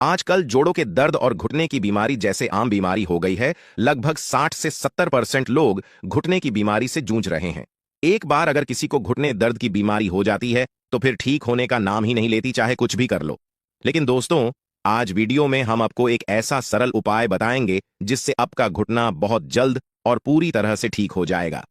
आजकल जोड़ों के दर्द और घुटने की बीमारी जैसे आम बीमारी हो गई है। लगभग 60 से 70% लोग घुटने की बीमारी से जूझ रहे हैं। एक बार अगर किसी को घुटने दर्द की बीमारी हो जाती है तो फिर ठीक होने का नाम ही नहीं लेती, चाहे कुछ भी कर लो। लेकिन दोस्तों, आज वीडियो में हम आपको एक ऐसा सरल उपाय बताएंगे जिससे आपका घुटना बहुत जल्द और पूरी तरह से ठीक हो जाएगा।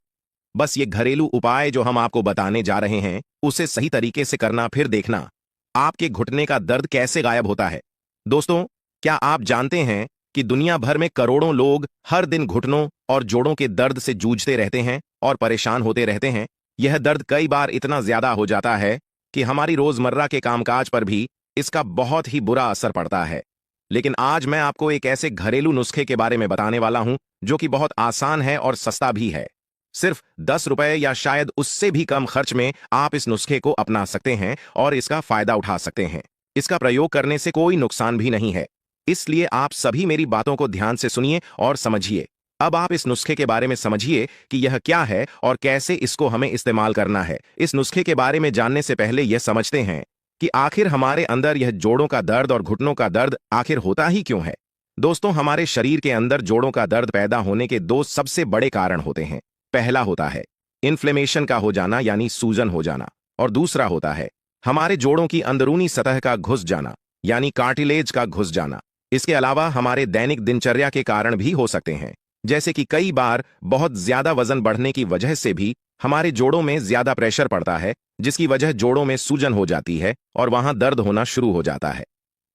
बस ये घरेलू उपाय जो हम आपको बताने जा रहे हैं उसे सही तरीके से करना, फिर देखना आपके घुटने का दर्द कैसे गायब होता है। दोस्तों, क्या आप जानते हैं कि दुनिया भर में करोड़ों लोग हर दिन घुटनों और जोड़ों के दर्द से जूझते रहते हैं और परेशान होते रहते हैं। यह दर्द कई बार इतना ज्यादा हो जाता है कि हमारी रोजमर्रा के कामकाज पर भी इसका बहुत ही बुरा असर पड़ता है। लेकिन आज मैं आपको एक ऐसे घरेलू नुस्खे के बारे में बताने वाला हूं जो कि बहुत आसान है और सस्ता भी है। सिर्फ 10 रुपए या शायद उससे भी कम खर्च में आप इस नुस्खे को अपना सकते हैं और इसका फायदा उठा सकते हैं। इसका प्रयोग करने से कोई नुकसान भी नहीं है, इसलिए आप सभी मेरी बातों को ध्यान से सुनिए और समझिए। अब आप इस नुस्खे के बारे में समझिए कि यह क्या है और कैसे इसको हमें इस्तेमाल करना है। इस नुस्खे के बारे में जानने से पहले यह समझते हैं कि आखिर हमारे अंदर यह जोड़ों का दर्द और घुटनों का दर्द आखिर होता ही क्यों है। दोस्तों, हमारे शरीर के अंदर जोड़ों का दर्द पैदा होने के दो सबसे बड़े कारण होते हैं। पहला होता है इन्फ्लेमेशन का हो जाना यानी सूजन हो जाना, और दूसरा होता है हमारे जोड़ों की अंदरूनी सतह का घुस जाना यानी कार्टिलेज का घुस जाना। इसके अलावा हमारे दैनिक दिनचर्या के कारण भी हो सकते हैं, जैसे कि कई बार बहुत ज्यादा वजन बढ़ने की वजह से भी हमारे जोड़ों में ज्यादा प्रेशर पड़ता है, जिसकी वजह जोड़ों में सूजन हो जाती है और वहां दर्द होना शुरू हो जाता है।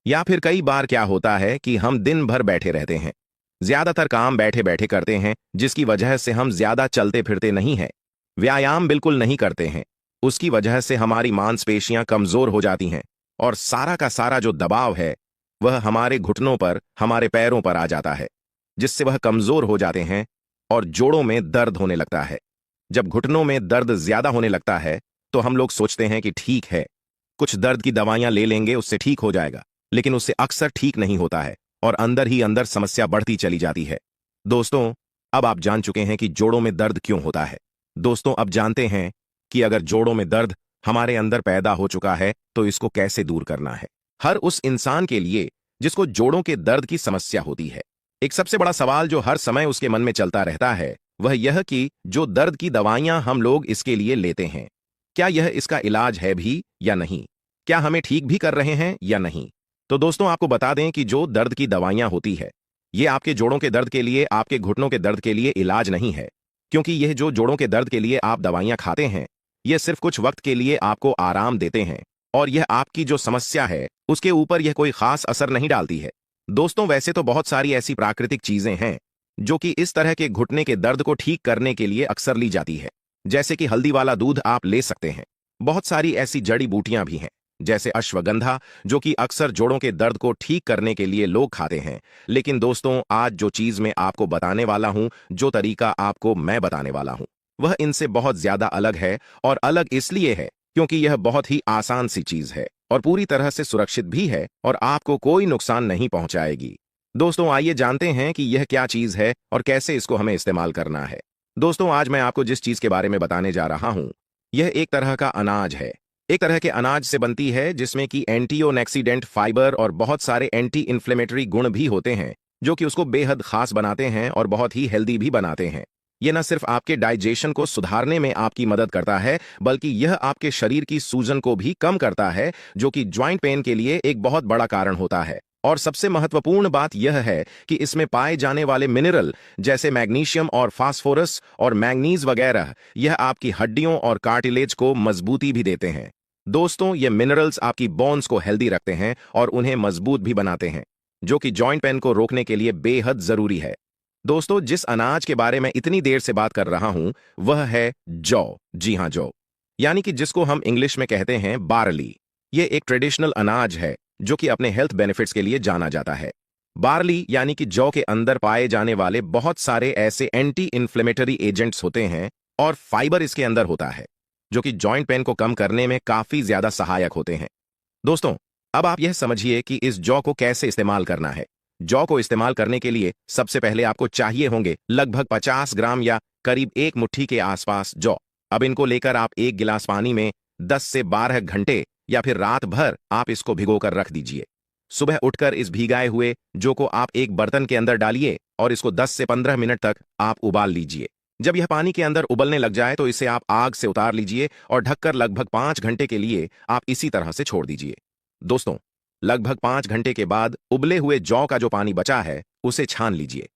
या फिर कई बार क्या होता है कि हम दिन भर बैठे रहते हैं, ज्यादातर काम बैठे बैठे करते हैं, जिसकी वजह से हम ज्यादा चलते फिरते नहीं हैं, व्यायाम बिल्कुल नहीं करते हैं। उसकी वजह से हमारी मांसपेशियां कमजोर हो जाती हैं और सारा का सारा जो दबाव है वह हमारे घुटनों पर, हमारे पैरों पर आ जाता है, जिससे वह कमजोर हो जाते हैं और जोड़ों में दर्द होने लगता है। जब घुटनों में दर्द ज्यादा होने लगता है तो हम लोग सोचते हैं कि ठीक है, कुछ दर्द की दवाइयां ले लेंगे, उससे ठीक हो जाएगा, लेकिन उससे अक्सर ठीक नहीं होता है और अंदर ही अंदर समस्या बढ़ती चली जाती है। दोस्तों, अब आप जान चुके हैं कि जोड़ों में दर्द क्यों होता है। दोस्तों, अब जानते हैं कि अगर जोड़ों में दर्द हमारे अंदर पैदा हो चुका है तो इसको कैसे दूर करना है। हर उस इंसान के लिए जिसको जोड़ों के दर्द की समस्या होती है, एक सबसे बड़ा सवाल जो हर समय उसके मन में चलता रहता है वह यह कि जो दर्द की दवाइयां हम लोग इसके लिए लेते हैं, क्या यह इसका इलाज है भी या नहीं, क्या हमें ठीक भी कर रहे हैं या नहीं। तो दोस्तों, आपको बता दें कि जो दर्द की दवाइयां होती है ये आपके जोड़ों के दर्द के लिए, आपके घुटनों के दर्द के लिए इलाज नहीं है। क्योंकि यह जो जोड़ों के दर्द के लिए आप दवाइयां खाते हैं यह सिर्फ कुछ वक्त के लिए आपको आराम देते हैं और यह आपकी जो समस्या है उसके ऊपर यह कोई खास असर नहीं डालती है। दोस्तों, वैसे तो बहुत सारी ऐसी प्राकृतिक चीजें हैं जो कि इस तरह के घुटने के दर्द को ठीक करने के लिए अक्सर ली जाती है, जैसे कि हल्दी वाला दूध आप ले सकते हैं। बहुत सारी ऐसी जड़ी बूटियां भी हैं जैसे अश्वगंधा, जो कि अक्सर जोड़ों के दर्द को ठीक करने के लिए लोग खाते हैं। लेकिन दोस्तों, आज जो चीज मैं आपको बताने वाला हूं, जो तरीका आपको मैं बताने वाला हूं, वह इनसे बहुत ज्यादा अलग है। और अलग इसलिए है क्योंकि यह बहुत ही आसान सी चीज है और पूरी तरह से सुरक्षित भी है और आपको कोई नुकसान नहीं पहुंचाएगी। दोस्तों, आइए जानते हैं कि यह क्या चीज है और कैसे इसको हमें इस्तेमाल करना है। दोस्तों, आज मैं आपको जिस चीज के बारे में बताने जा रहा हूं यह एक तरह का अनाज है। एक तरह के अनाज से बनती है जिसमें कि एंटीऑक्सीडेंट, फाइबर और बहुत सारे एंटी इन्फ्लेमेटरी गुण भी होते हैं, जो कि उसको बेहद खास बनाते हैं और बहुत ही हेल्दी भी बनाते हैं। यह न सिर्फ आपके डाइजेशन को सुधारने में आपकी मदद करता है, बल्कि यह आपके शरीर की सूजन को भी कम करता है, जो कि ज्वाइंट पेन के लिए एक बहुत बड़ा कारण होता है। और सबसे महत्वपूर्ण बात यह है कि इसमें पाए जाने वाले मिनरल जैसे मैग्नीशियम और फास्फोरस और मैंगनीज वगैरह, यह आपकी हड्डियों और कार्टिलेज को मजबूती भी देते हैं। दोस्तों, ये मिनरल्स आपकी बोन्स को हेल्दी रखते हैं और उन्हें मजबूत भी बनाते हैं, जो कि जॉइंट पेन को रोकने के लिए बेहद जरूरी है। दोस्तों, जिस अनाज के बारे में इतनी देर से बात कर रहा हूं वह है जौ। जी हां, जौ, यानी कि जिसको हम इंग्लिश में कहते हैं बार्ली। ये एक ट्रेडिशनल अनाज है जो कि अपने हेल्थ बेनिफिट्स के लिए जाना जाता है। बार्ली यानी कि जौ के अंदर पाए जाने वाले बहुत सारे ऐसे एंटी इन्फ्लेमेटरी एजेंट्स होते हैं और फाइबर इसके अंदर होता है, जो कि जॉइंट पेन को कम करने में काफी ज्यादा सहायक होते हैं। दोस्तों, अब आप यह समझिए कि इस जौ को कैसे इस्तेमाल करना है। जौ को इस्तेमाल करने के लिए सबसे पहले आपको चाहिए होंगे लगभग 50 ग्राम या करीब एक मुट्ठी के आसपास जौ। अब इनको लेकर आप एक गिलास पानी में 10 से 12 घंटे या फिर रात भर आप इसको भिगोकर रख दीजिए। सुबह उठकर इस भीगाए हुए जौ को आप एक बर्तन के अंदर डालिए और इसको 10 से 15 मिनट तक आप उबाल लीजिए। जब यह पानी के अंदर उबलने लग जाए तो इसे आप आग से उतार लीजिए और ढककर लगभग 5 घंटे के लिए आप इसी तरह से छोड़ दीजिए। दोस्तों, लगभग 5 घंटे के बाद उबले हुए जौ का जो पानी बचा है उसे छान लीजिए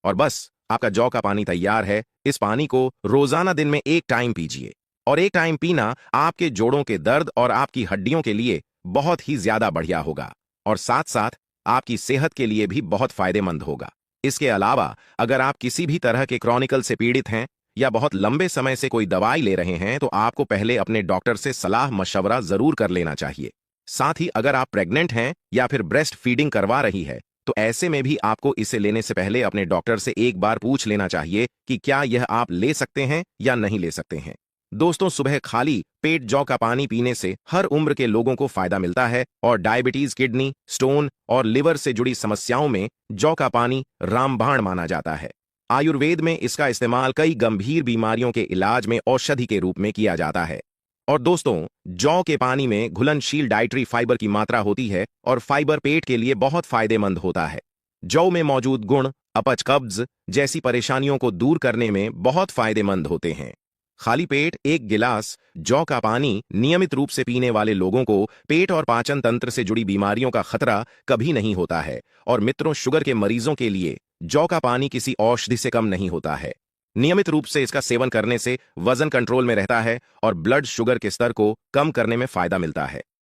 और बस आपका जौ का पानी तैयार है। इस पानी को रोजाना दिन में एक टाइम पीजिए और एक टाइम पीना आपके जोड़ों के दर्द और आपकी हड्डियों के लिए बहुत ही ज्यादा बढ़िया होगा और साथ साथ आपकी सेहत के लिए भी बहुत फायदेमंद होगा। इसके अलावा अगर आप किसी भी तरह के क्रॉनिकल से पीड़ित हैं या बहुत लंबे समय से कोई दवाई ले रहे हैं तो आपको पहले अपने डॉक्टर से सलाह मशवरा जरूर कर लेना चाहिए। साथ ही अगर आप प्रेग्नेंट हैं या फिर ब्रेस्ट फीडिंग करवा रही है तो ऐसे में भी आपको इसे लेने से पहले अपने डॉक्टर से एक बार पूछ लेना चाहिए कि क्या यह आप ले सकते हैं या नहीं ले सकते हैं। दोस्तों, सुबह खाली पेट जौ का पानी पीने से हर उम्र के लोगों को फायदा मिलता है और डायबिटीज, किडनी स्टोन और लिवर से जुड़ी समस्याओं में जौ का पानी रामबाण माना जाता है। आयुर्वेद में इसका इस्तेमाल कई गंभीर बीमारियों के इलाज में औषधि के रूप में किया जाता है। और दोस्तों, जौ के पानी में घुलनशील डाइटरी फाइबर की मात्रा होती है और फाइबर पेट के लिए बहुत फायदेमंद होता है। जौ में मौजूद गुण अपच, कब्ज जैसी परेशानियों को दूर करने में बहुत फायदेमंद होते हैं। खाली पेट एक गिलास जौ का पानी नियमित रूप से पीने वाले लोगों को पेट और पाचन तंत्र से जुड़ी बीमारियों का खतरा कभी नहीं होता है। और मित्रों, शुगर के मरीजों के लिए जौ का पानी किसी औषधि से कम नहीं होता है। नियमित रूप से इसका सेवन करने से वजन कंट्रोल में रहता है और ब्लड शुगर के स्तर को कम करने में फायदा मिलता है।